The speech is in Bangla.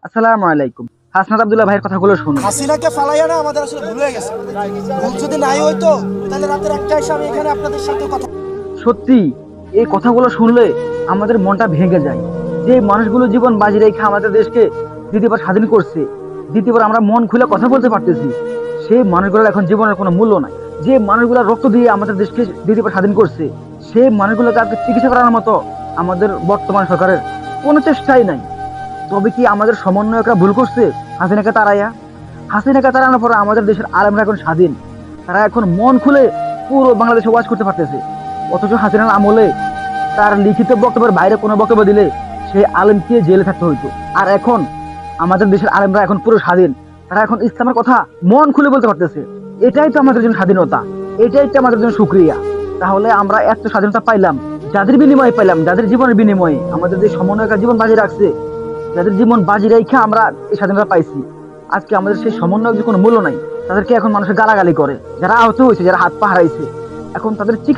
আসসালামু আলাইকুম। হাসনাত আব্দুল্লাহ ভাইয়ের কথাগুলো শুনুন। হাসিনাকে ফালাইয়া না আমাদের আসলে ভুল হয়ে গেছে। ভুল যদি নাই হইতো তাহলে রাতের একটা এসে আমি এখানে আপনাদের সাথে কথা। সত্যি এই কথাগুলো শুনলে আমাদের মনটা ভেঙে যায়। যে মানুষগুলো জীবন বাজি রেখে আমাদের দেশকে দ্বিতীয়বার স্বাধীন করছে, দ্বিতীয়বার আমরা মন খুলে কথা বলতে পারতেছি, সেই মানুষগুলোর এখন জীবনের কোনো মূল্য নাই। যে মানুষগুলো রক্ত দিয়ে আমাদের দেশকে দ্বিতীয়বার স্বাধীন করছে, সেই মানুষগুলোকে আজকে চিকিৎসা করার মতো আমাদের বর্তমান সরকারের কোনো চেষ্টাই নাই। তবে কি আমাদের সমন্বয়করা ভুল করছে হাসিনাকে তাড়াইয়া? হাসিনাকে তাড়ানোর পরে আমাদের দেশের আলেমরা এখন স্বাধীন, তারা এখন মন খুলে পুরো বাংলাদেশে ওয়াজ করতে পারতেছে। অথচ হাসিনার আমলে তার লিখিত বক্তব্যের বাইরে কোনো বক্তব্য দিলে সেই আলেমকে জেলে থাকতে হইতো। আর এখন আমাদের দেশের আলেমরা এখন পুরো স্বাধীন, তারা এখন ইসলামের কথা মন খুলে বলতে পারতেছে। এটাই তো আমাদের জন্য স্বাধীনতা, এটাই তো আমাদের জন্য শুকরিয়া। তাহলে আমরা এত স্বাধীনতা পাইলাম যাদের বিনিময়ে পাইলাম, যাদের জীবনের বিনিময়ে আমাদের যে সমন্বয়কার জীবন বাজি রাখছে, যাদের জীবন বাজি রেখে আমরা এই স্বাধীনতা পাইছি, আজকে আমাদের সেই সমন্বয়ের যে কোনো মূল্য নাই। তাদেরকে এখন মানুষের গালাগালি করে, যারা আহত হয়েছে, যারা হাত পা হারাইছে, এখন তাদের চিকিৎসা